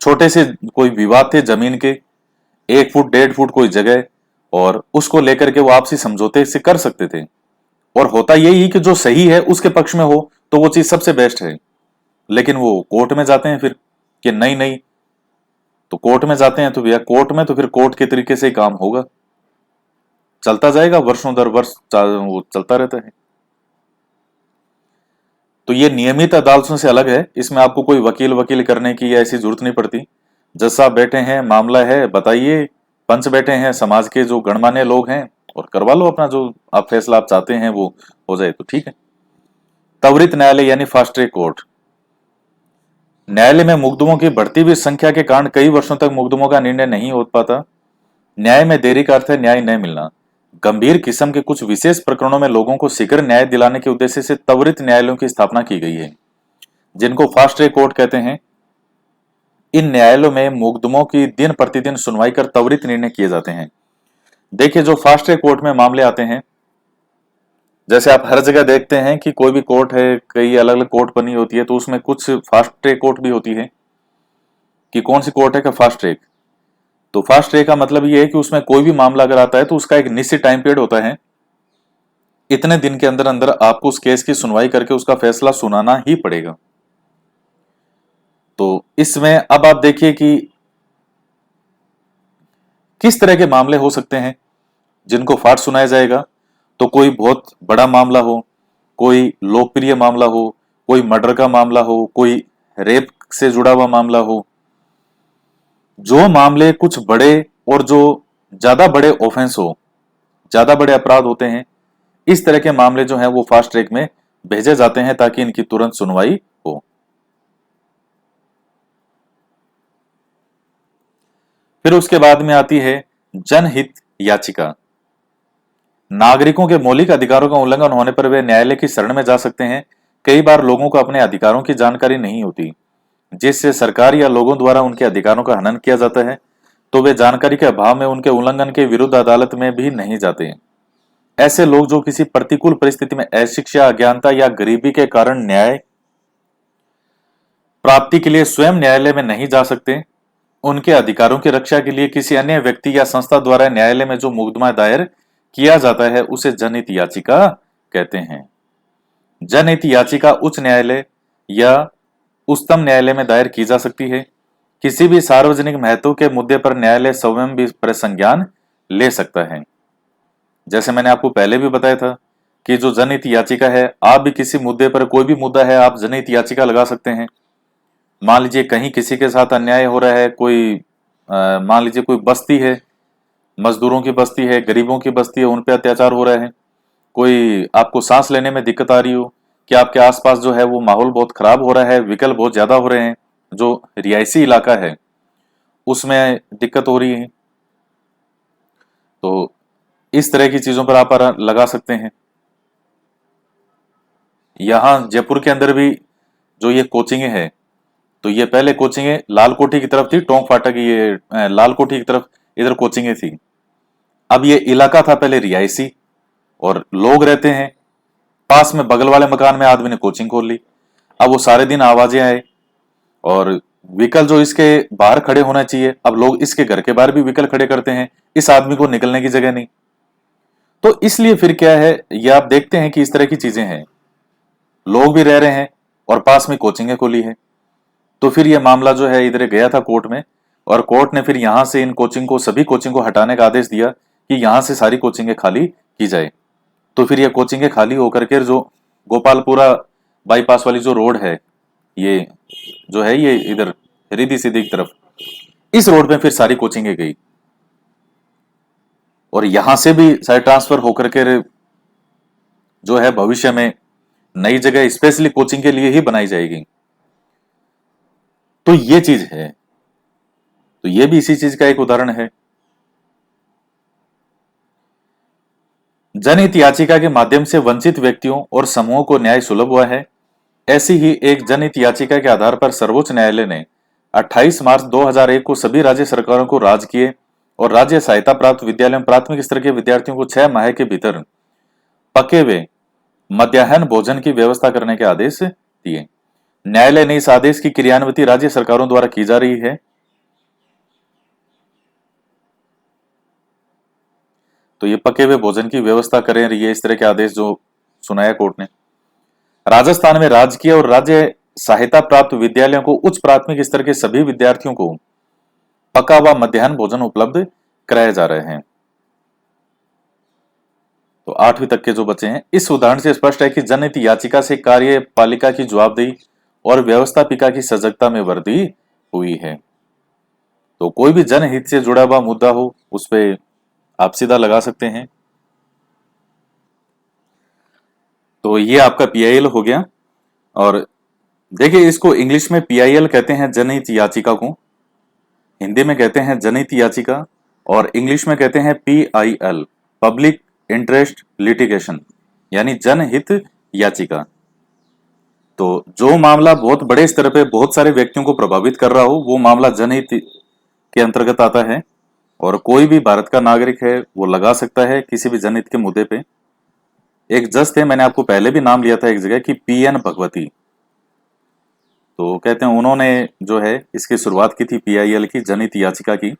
छोटे से कोई विवाद थे जमीन के, 1 फुट 1.5 फुट कोई जगह, और उसको लेकर के वो आपसी समझौते से कर सकते थे। और होता यही कि जो सही है उसके पक्ष में हो तो वो चीज सबसे बेस्ट है। लेकिन वो कोर्ट में जाते हैं फिर कि नहीं नहीं, तो कोर्ट में जाते हैं तो भैया कोर्ट में तो फिर कोर्ट के तरीके से ही काम होगा, चलता जाएगा, वर्षों दर वर्ष वो चलता रहता है। तो ये नियमित अदालतों से अलग है, इसमें आपको कोई वकील वकील करने की ऐसी जरूरत नहीं पड़ती। जज साहब बैठे हैं, मामला है बताइए, पंच बैठे हैं, समाज के जो गणमान्य लोग हैं, और करवा लो अपना जो आप फैसला आप चाहते हैं वो हो जाए तो ठीक है। त्वरित न्यायालय यानी फास्ट ट्रैक कोर्ट। न्यायालय में मुकदमों की बढ़ती हुई संख्या के कारण कई वर्षों तक मुकदमों का निर्णय नहीं हो पाता। न्याय में देरी का अर्थ है न्याय न मिलना। गंभीर किस्म के कुछ विशेष प्रकरणों में लोगों को शीघ्र न्याय दिलाने के उद्देश्य से त्वरित न्यायालयों की स्थापना की गई है, जिनको फास्ट ट्रैक कोर्ट कहते हैं। इन न्यायालयों में मुकदमों की दिन प्रतिदिन सुनवाई कर त्वरित निर्णय किए जाते हैं। देखिए, जो फास्ट ट्रैक कोर्ट में मामले आते हैं, जैसे आप हर जगह देखते हैं कि कोई भी कोर्ट है, कई अलग अलग कोर्ट बनी होती है, तो उसमें कुछ फास्ट ट्रैक कोर्ट भी होती है। कि कौन सी कोर्ट है का फास्ट ट्रैक, तो फास्ट ट्रैक का मतलब ये है कि उसमें कोई भी मामला अगर आता है तो उसका एक निश्चित टाइम पीरियड होता है, इतने दिन के अंदर अंदर आपको उस केस की सुनवाई करके उसका फैसला सुनाना ही पड़ेगा। तो इसमें अब आप देखिए कि किस तरह के मामले हो सकते हैं जिनको फास्ट सुनाया जाएगा। तो कोई बहुत बड़ा मामला हो, कोई लोकप्रिय मामला हो, कोई मर्डर का मामला हो, कोई रेप से जुड़ा हुआ मामला हो, जो मामले कुछ बड़े और जो ज्यादा बड़े ऑफेंस हो, ज्यादा बड़े अपराध होते हैं, इस तरह के मामले जो हैं वो फास्ट ट्रैक में भेजे जाते हैं ताकि इनकी तुरंत सुनवाई हो। फिर उसके बाद में आती है जनहित याचिका। नागरिकों के मौलिक अधिकारों का उल्लंघन होने पर वे न्यायालय की शरण में जा सकते हैं। कई बार लोगों को अपने अधिकारों की जानकारी नहीं होती, जिससे सरकार या लोगों द्वारा उनके अधिकारों का हनन किया जाता है, तो वे जानकारी के अभाव में उनके उल्लंघन के विरुद्ध अदालत में भी नहीं जाते। ऐसे लोग जो किसी प्रतिकूल परिस्थिति में अशिक्षा, अज्ञानता या गरीबी के कारण न्याय प्राप्ति के लिए स्वयं न्यायालय में नहीं जा सकते, उनके अधिकारों की रक्षा के लिए किसी अन्य व्यक्ति या संस्था द्वारा न्यायालय में जो मुकदमा दायर किया जाता है उसे जनहित याचिका कहते हैं। जनहित याचिका उच्च न्यायालय या उच्चतम न्यायालय में दायर की जा सकती है। किसी भी सार्वजनिक महत्व के मुद्दे पर न्यायालय स्वयं भी प्रसंज्ञान ले सकता है। जैसे मैंने आपको पहले भी बताया था कि जो जनहित याचिका है, आप भी किसी मुद्दे पर, कोई भी मुद्दा है, आप जनहित याचिका लगा सकते हैं। मान लीजिए कहीं किसी के साथ अन्याय हो रहा है, कोई मान लीजिए कोई बस्ती है, मजदूरों की बस्ती है, गरीबों की बस्ती है, उन पे अत्याचार हो रहा है, कोई आपको सांस लेने में दिक्कत आ रही हो, कि आपके आसपास जो है वो माहौल बहुत खराब हो रहा है, व्हीकल बहुत ज्यादा हो रहे हैं, जो रिहायशी इलाका है उसमें दिक्कत हो रही है, तो इस तरह की चीजों पर आप लगा सकते हैं। यहां जयपुर के अंदर भी जो ये कोचिंग है, तो ये पहले कोचिंग लाल कोठी की तरफ थी, टोंक फाटक, ये लाल कोठी की तरफ इधर कोचिंग थी। अब ये इलाका था पहले रिहायशी और लोग रहते हैं, पास में बगल वाले मकान में आदमी ने कोचिंग खोल ली। अब वो सारे दिन आवाजें आए और व्हीकल जो इसके बाहर खड़े होना चाहिए, अब लोग इसके घर के बाहर भी व्हीकल खड़े करते हैं, इस आदमी को निकलने की जगह नहीं। तो इसलिए फिर क्या है, ये आप देखते हैं कि इस तरह की चीजें हैं, लोग भी रह रहे हैं और पास में कोचिंगें खोली है। तो फिर ये मामला जो है इधर गया था कोर्ट में, और कोर्ट ने फिर यहां से इन कोचिंग को, सभी कोचिंग को हटाने का आदेश दिया कि यहां से सारी कोचिंगें खाली की जाए। तो फिर ये कोचिंगें खाली होकर के जो गोपालपुरा बाईपास वाली जो रोड है, ये जो है ये इधर रिद्धि सिद्धि की तरफ, इस रोड पे फिर सारी कोचिंगें गई और यहां से भी सारे ट्रांसफर होकर के जो है भविष्य में नई जगह स्पेशली कोचिंग के लिए ही बनाई जाएगी। तो ये चीज है, तो ये भी इसी चीज का एक उदाहरण है। जनहित याचिका के माध्यम से वंचित व्यक्तियों और समूहों को न्याय सुलभ हुआ है। ऐसी ही एक जनहित याचिका के आधार पर सर्वोच्च न्यायालय ने 28 मार्च 2001 को सभी राज्य सरकारों को राजकीय और राज्य सहायता प्राप्त विद्यालयों में प्राथमिक स्तर के विद्यार्थियों को 6 माह के भीतर पके हुए मध्याह्न भोजन की व्यवस्था करने के आदेश दिए। न्यायालय ने इस आदेश की क्रियान्विति राज्य सरकारों द्वारा की जा रही है। तो ये पके हुए भोजन की व्यवस्था करें रही है, इस तरह के आदेश जो सुनाया कोर्ट ने। राजस्थान में राजकीय और राज्य सहायता प्राप्त विद्यालयों को उच्च प्राथमिक स्तर के सभी विद्यार्थियों को पका हुआ मध्याह्न भोजन उपलब्ध कराए जा रहे हैं। तो 8वीं तक के जो बच्चे हैं, इस उदाहरण से स्पष्ट है कि जनहित याचिका से कार्यपालिका की जवाबदेही और व्यवस्थापिका की सजगता में वृद्धि हुई है। तो कोई भी जनहित से जुड़ा हुआ मुद्दा हो, उस पर आप सीधा लगा सकते हैं। तो ये आपका पीआईएल हो गया। और देखिए, इसको इंग्लिश में पीआईएल कहते हैं जनहित याचिका को, हिंदी में कहते हैं जनहित याचिका, और इंग्लिश में कहते हैं पीआईएल, पब्लिक इंटरेस्ट लिटिगेशन, यानी जनहित याचिका। तो जो मामला बहुत बड़े स्तर पे बहुत सारे व्यक्तियों को प्रभावित कर रहा हो वो मामला जनहित के अंतर्गत आता है, और कोई भी भारत का नागरिक है वो लगा सकता है किसी भी जनहित के मुद्दे पे। एक जज थे, मैंने आपको पहले भी नाम लिया था एक जगह की, पीएन भगवती। तो कहते हैं उन्होंने जो है इसकी शुरुआत की थी पीआईएल की जनहित याचिका की।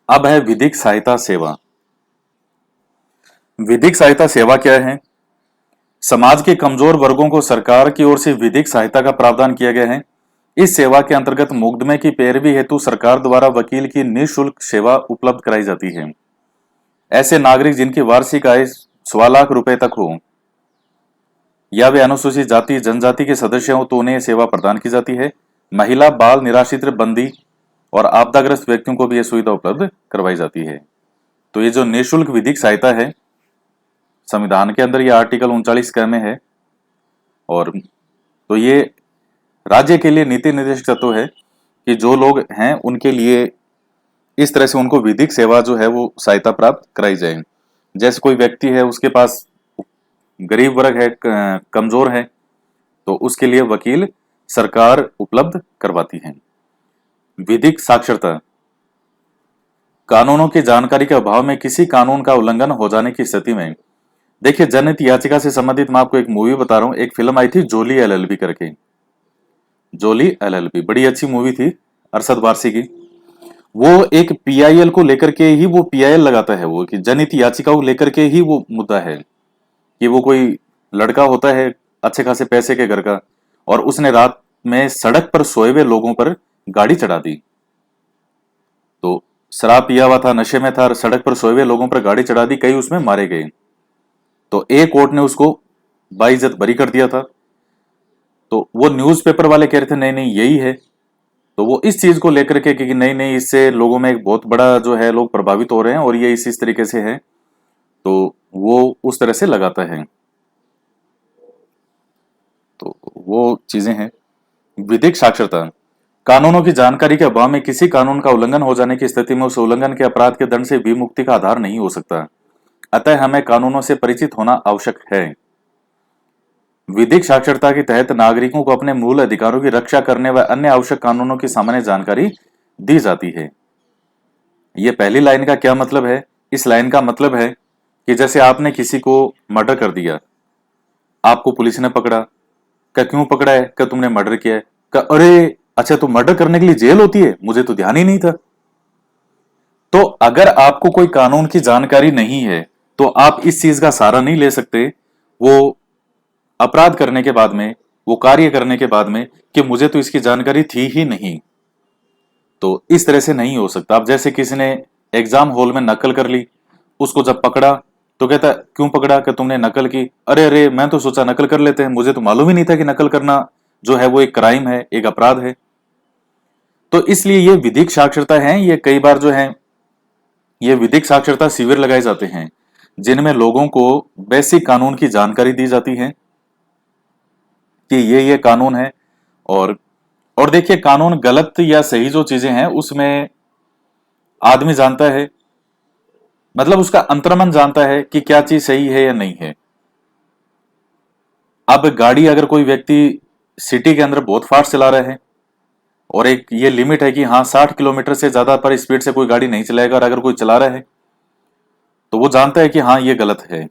अब है विधिक सहायता सेवा। विधिक सहायता सेवा क्या है? समाज के कमजोर वर्गों को सरकार की ओर से विधिक सहायता का प्रावधान किया गया है। इस सेवा के अंतर्गत मुकदमे की पैरवी हेतु सरकार द्वारा वकील की निःशुल्क सेवा उपलब्ध कराई जाती है। ऐसे नागरिक जिनकी वार्षिक आय 1.25 लाख रुपए तक हो या वे अनुसूचित जाति जनजाति के सदस्य हो तो उन्हें यह सेवा प्रदान की जाती है। महिला, बाल, निराश्रित, बंदी और आपदाग्रस्त व्यक्तियों को भी यह सुविधा उपलब्ध करवाई जाती है। तो ये जो निःशुल्क विधिक सहायता है, संविधान के अंदर ये आर्टिकल 39 क में है, और तो ये राज्य के लिए नीति निर्देशक तत्व है कि जो लोग हैं उनके लिए इस तरह से उनको विधिक सेवा जो है वो सहायता प्राप्त कराई जाए। जैसे कोई व्यक्ति है, उसके पास गरीब वर्ग है, कमजोर है, तो उसके लिए वकील सरकार उपलब्ध करवाती है। विधिक साक्षरता, कानूनों की जानकारी के अभाव में किसी कानून का उल्लंघन हो जाने की स्थिति में, देखिए जनहित याचिका से संबंधित मैं आपको एक मूवी बता रहा हूं। एक फिल्म आई थी जोली एलएलबी करके, जोली एलएलबी बड़ी अच्छी मूवी थी, अरशद वारसी की। वो एक पीआईएल को लेकर के ही वो पीआईएल लगाता है, वो कि जनहित याचिका को लेकर के ही वो मुद्दा है कि वो कोई लड़का होता है अच्छे खासे पैसे के घर का, और उसने रात में सड़क पर सोए हुए लोगों पर गाड़ी चढ़ा दी। तो शराब पिया हुआ था, नशे में था, और सड़क पर सोए हुए लोगों पर गाड़ी चढ़ा दी, कई उसमें मारे गए। तो एक कोर्ट ने उसको बाइज्जत बरी कर दिया था। तो वो न्यूज़पेपर वाले कह रहे थे नहीं नहीं यही है। तो वो इस चीज को लेकर के कि नहीं नहीं इससे लोगों में एक बहुत बड़ा जो है लोग प्रभावित हो रहे हैं और ये इस तरीके से है, तो वो उस तरह से लगाता है। तो वो चीजें हैं। विधिक साक्षरता, कानूनों की जानकारी के अभाव में किसी कानून का उल्लंघन हो जाने की स्थिति में उस उल्लंघन के अपराध के दंड से विमुक्ति का आधार नहीं हो सकता, अतः हमें कानूनों से परिचित होना आवश्यक है। विधिक साक्षरता के तहत नागरिकों को अपने मूल अधिकारों की रक्षा करने व अन्य आवश्यक कानूनों की सामान्य जानकारी दी जाती है। यह पहली लाइन का क्या मतलब है? इस लाइन का मतलब है कि जैसे आपने किसी को मर्डर कर दिया, आपको पुलिस ने पकड़ा, क्या क्यों पकड़ा है? क्या तुमने मर्डर किया है? क्या अरे अच्छा, तो मर्डर करने के लिए जेल होती है, मुझे तो ध्यान ही नहीं था। तो अगर आपको कोई कानून की जानकारी नहीं है तो आप इस चीज का सहारा नहीं ले सकते, वो अपराध करने के बाद में, वो कार्य करने के बाद में, कि मुझे तो इसकी जानकारी थी ही नहीं। तो इस तरह से नहीं हो सकता। अब जैसे किसी ने एग्जाम हॉल में नकल कर ली, उसको जब पकड़ा तो कहता क्यों पकड़ा? कि तुमने नकल की। अरे अरे मैं तो सोचा नकल कर लेते हैं, मुझे तो मालूम ही नहीं था कि नकल करना जो है वो एक क्राइम है, एक अपराध है। तो इसलिए ये विधिक साक्षरता है, ये कई बार जो है ये विधिक साक्षरता शिविर लगाए जाते हैं जिनमें लोगों को बेसिक कानून की जानकारी दी जाती है कि ये कानून है। और देखिए कानून गलत या सही जो चीजें हैं उसमें आदमी जानता है, मतलब उसका अंतर्मन जानता है कि क्या चीज सही है या नहीं है। अब गाड़ी अगर कोई व्यक्ति सिटी के अंदर बहुत फास्ट चला रहा है और एक ये लिमिट है कि हाँ 60 किलोमीटर से ज्यादा पर स्पीड से कोई गाड़ी नहीं चलाएगा, और अगर कोई चला रहा है तो वो जानता है कि हाँ ये गलत है।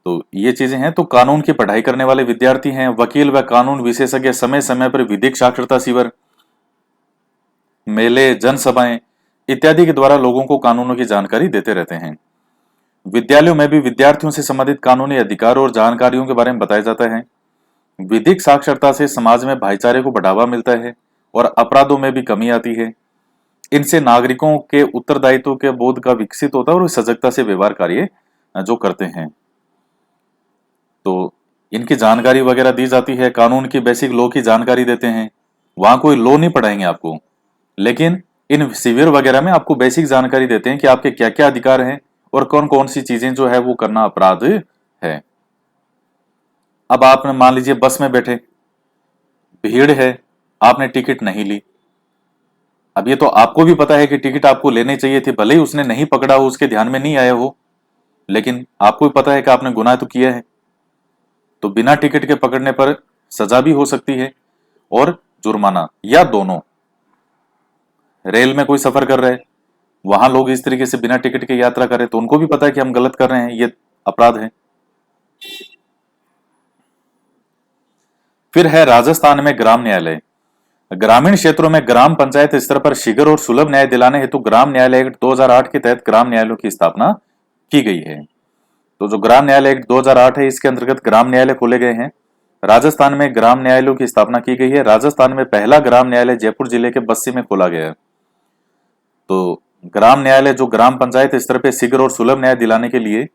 तो ये चीजें हैं। तो कानून की पढ़ाई करने वाले विद्यार्थी हैं, वकील व कानून विशेषज्ञ समय समय पर विधिक साक्षरता शिविर, मेले, जनसभाएं इत्यादि के द्वारा लोगों को कानूनों की जानकारी देते रहते हैं। विद्यालयों में भी विद्यार्थियों से संबंधित कानूनी अधिकार और जानकारियों के बारे में बताया जाता है। विधिक साक्षरता से समाज में भाईचारे को बढ़ावा मिलता है और अपराधों में भी कमी आती है। इनसे नागरिकों के उत्तरदायित्व के बोध का विकसित होता है और सजगता से व्यवहार कार्य जो करते हैं। तो इनकी जानकारी वगैरह दी जाती है, कानून की बेसिक लॉ की जानकारी देते हैं। वहां कोई लॉ नहीं पढ़ाएंगे आपको, लेकिन इन शिविर वगैरह में आपको बेसिक जानकारी देते हैं कि आपके क्या क्या अधिकार हैं और कौन कौन सी चीजें जो है वो करना अपराध है। अब आपने मान लीजिए बस में बैठे, भीड़ है, आपने टिकट नहीं ली, अब ये तो आपको भी पता है कि टिकट आपको लेनी चाहिए थी, भले ही उसने नहीं पकड़ा हो, उसके ध्यान में नहीं आया हो, लेकिन आपको भी पता है कि आपने गुनाह तो किया है। तो बिना टिकट के पकड़ने पर सजा भी हो सकती है और जुर्माना, या दोनों। रेल में कोई सफर कर रहे हैं, वहां लोग इस तरीके से बिना टिकट के यात्रा करें तो उनको भी पता है कि हम गलत कर रहे हैं, ये अपराध है। फिर है राजस्थान में ग्राम न्यायालय। ग्रामीण क्षेत्रों में ग्राम पंचायत स्तर पर शीघ्र और सुलभ न्याय दिलाने हेतु ग्राम न्यायालय एक्ट 2008 के तहत ग्राम न्यायालयों की स्थापना की गई है। तो जो ग्राम न्यायालय एक्ट 2008 है, इसके अंतर्गत ग्राम न्यायालय खोले गए हैं। राजस्थान में ग्राम न्यायालयों की स्थापना की गई है। राजस्थान में पहला ग्राम न्यायालय जयपुर जिले के बस्सी में खोला गया है। तो ग्राम न्यायालय जो ग्राम पंचायत स्तर पर शीघ्र और सुलभ न्याय दिलाने के लिए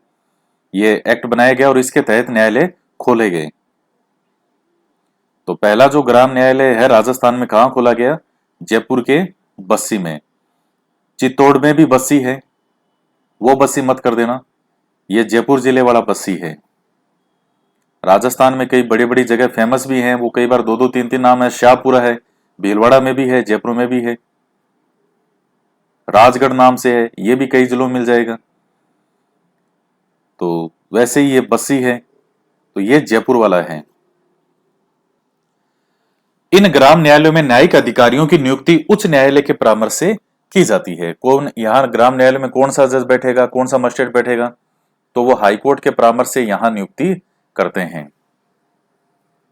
ये एक्ट बनाया गया और इसके तहत न्यायालय खोले गए। तो पहला जो ग्राम न्यायालय है राजस्थान में कहां खोला गया? जयपुर के बस्सी में। चित्तौड़ में भी बस्सी है, वो बस्सी मत कर देना, ये जयपुर जिले वाला बस्सी है। राजस्थान में कई बड़ी बड़ी जगह फेमस भी हैं, वो कई बार दो दो तीन तीन नाम है। शाहपुरा है, भीलवाड़ा में भी है, जयपुर में भी है, राजगढ़ नाम से है, ये भी कई जिलों में मिल जाएगा। तो वैसे ही ये बस्सी है, तो ये जयपुर वाला है। इन ग्राम न्यायालयों में न्यायिक अधिकारियों की नियुक्ति उच्च न्यायालय के परामर्श से की जाती है। कौन यहाँ ग्राम न्यायालय में कौन सा जज बैठेगा, कौन सा मजिस्ट्रेट बैठेगा, तो वो हाईकोर्ट के परामर्श से यहां नियुक्ति करते हैं।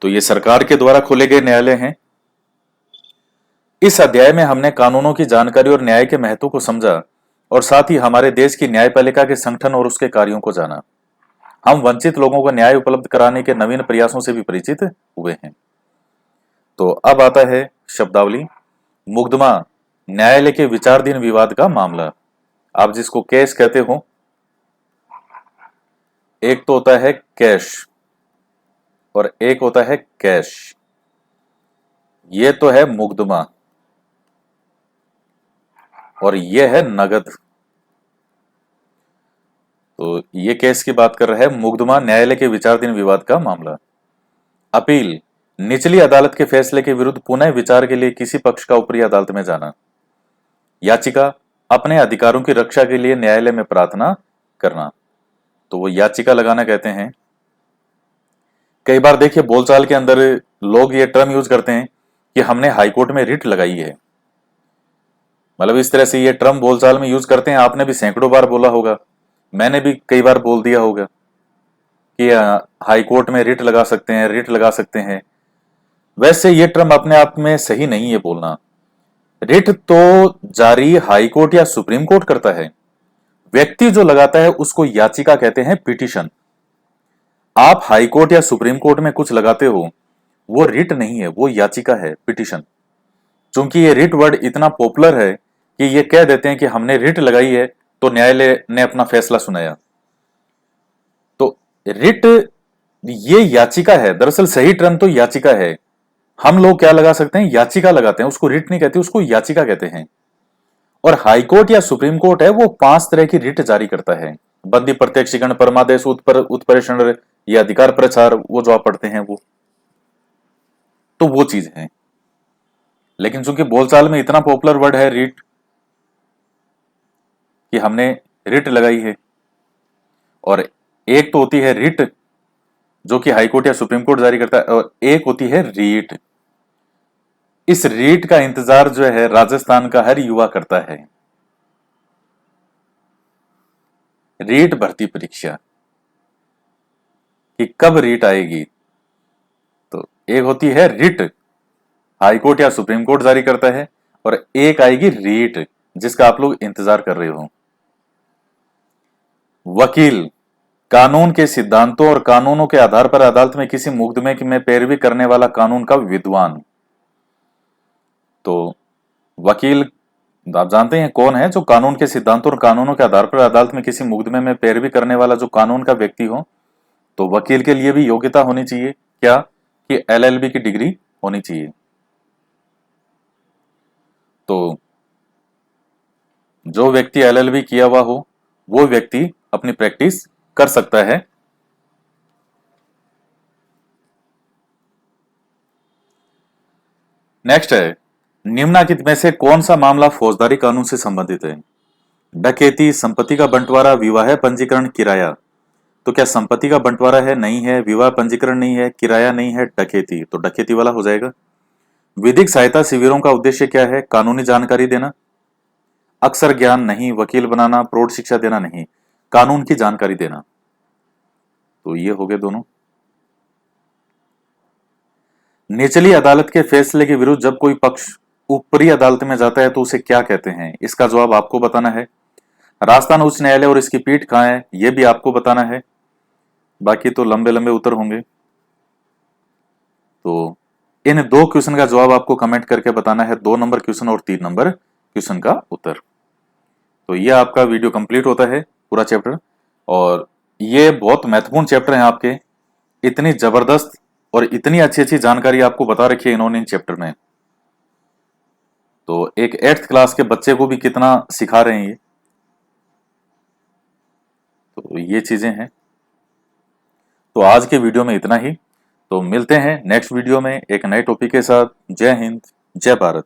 तो ये सरकार के द्वारा खोले गए न्यायालय हैं। इस अध्याय में हमने कानूनों की जानकारी और न्याय के महत्व को समझा और साथ ही हमारे देश की न्यायपालिका के संगठन और उसके कार्यों को जाना। हम वंचित लोगों को न्याय उपलब्ध कराने के नवीन प्रयासों से भी परिचित हुए हैं। तो अब आता है शब्दावली। मुकदमा, न्यायालय के विचाराधीन विवाद का मामला। आप जिसको केस कहते हो, एक तो होता है कैश और एक होता है कैश। ये तो है मुकदमा और ये है नगद। तो ये केस की बात कर रहा है। मुकदमा, न्यायालय के विचाराधीन विवाद का मामला। अपील, निचली अदालत के फैसले के विरुद्ध पुनः विचार के लिए किसी पक्ष का ऊपरी अदालत में जाना। याचिका, अपने अधिकारों की रक्षा के लिए न्यायालय में प्रार्थना करना। तो वो याचिका लगाना कहते हैं। कई बार देखिए बोलचाल के अंदर लोग ये टर्म यूज करते हैं कि हमने हाईकोर्ट में रिट लगाई है। मतलब इस तरह से ये टर्म बोलचाल में यूज करते हैं। आपने भी सैकड़ों बार बोला होगा, मैंने भी कई बार बोल दिया होगा कि हाईकोर्ट में रिट लगा सकते हैं, रिट लगा सकते हैं। वैसे ये टर्म अपने आप में सही नहीं है बोलना। रिट तो जारी हाईकोर्ट या सुप्रीम कोर्ट करता है। व्यक्ति जो लगाता है उसको याचिका कहते हैं, पिटीशन। आप हाईकोर्ट या सुप्रीम कोर्ट में कुछ लगाते हो, वो रिट नहीं है, वो याचिका है, पिटीशन। चूंकि ये रिट वर्ड इतना पॉपुलर है कि ये कह देते हैं कि हमने रिट लगाई है तो न्यायालय ने अपना फैसला सुनाया। तो रिट ये याचिका है, दरअसल सही टर्म तो याचिका है। हम लोग क्या लगा सकते हैं? याचिका लगाते हैं, उसको रिट नहीं कहते, उसको याचिका कहते हैं। और हाईकोर्ट या सुप्रीम कोर्ट है, वो 5 तरह की रिट जारी करता है। बंदी, प्रत्यक्षीकरण, परमादेश, उत्प्रेषण, ये अधिकार प्रचार, वो जो आप पढ़ते हैं वो, तो वो चीज है। लेकिन चूंकि बोलचाल में इतना पॉपुलर वर्ड है रिट कि हमने रिट लगाई है। और एक तो होती है रिट जो कि हाईकोर्ट या सुप्रीम कोर्ट जारी करता है, और एक होती है रीट। इस रीट का इंतजार जो है राजस्थान का हर युवा करता है। रीट भर्ती परीक्षा कि कब रीट आएगी। तो एक होती है रिट, हाईकोर्ट या सुप्रीम कोर्ट जारी करता है, और एक आएगी रीट जिसका आप लोग इंतजार कर रहे हो। वकील, कानून के सिद्धांतों और कानूनों के आधार पर अदालत में किसी मुकदमे में पैरवी करने वाला कानून का विद्वान। तो वकील आप जानते हैं कौन है? जो कानून के सिद्धांतों और कानूनों के आधार पर अदालत में किसी मुकदमे में पैरवी करने वाला जो कानून का व्यक्ति हो। तो वकील के लिए भी योग्यता होनी चाहिए, क्या? कि एलएलबी की डिग्री होनी चाहिए। तो जो व्यक्ति एलएलबी किया हुआ हो वो व्यक्ति अपनी प्रैक्टिस कर सकता है। नेक्स्ट है निम्नलिखित में से कौन सा मामला फौजदारी कानून से संबंधित है? डकैती, संपत्ति का बंटवारा, विवाह पंजीकरण, किराया। तो क्या संपत्ति का बंटवारा है? नहीं है। विवाह पंजीकरण नहीं है। किराया नहीं है। डकैती, तो डकैती वाला हो जाएगा। विधिक सहायता शिविरों का उद्देश्य क्या है? कानूनी जानकारी देना। अक्षर ज्ञान नहीं। वकील बनाना। प्रौढ़ शिक्षा देना नहीं। कानून की जानकारी देना। तो ये हो गए दोनों। निचली अदालत के फैसले के विरुद्ध जब कोई पक्ष ऊपरी अदालत में जाता है तो उसे क्या कहते हैं? इसका जवाब आपको बताना है। राजस्थान उच्च न्यायालय और इसकी पीठ कहां है, यह भी आपको बताना है। बाकी तो लंबे लंबे उत्तर होंगे, तो इन दो क्वेश्चन का जवाब आपको कमेंट करके बताना है, 2 नंबर क्वेश्चन और 3 नंबर क्वेश्चन का उत्तर। तो यह आपका वीडियो कंप्लीट होता है, पूरा चैप्टर। और ये बहुत महत्वपूर्ण चैप्टर है आपके। इतनी जबरदस्त और इतनी अच्छी अच्छी जानकारी आपको बता रखी है इन्होंने इन चैप्टर में। तो एक 8th क्लास के बच्चे को भी कितना सिखा रहे हैं ये। तो ये चीजें हैं। तो आज के वीडियो में इतना ही। तो मिलते हैं नेक्स्ट वीडियो में एक नए टॉपिक के साथ। जय हिंद, जय भारत।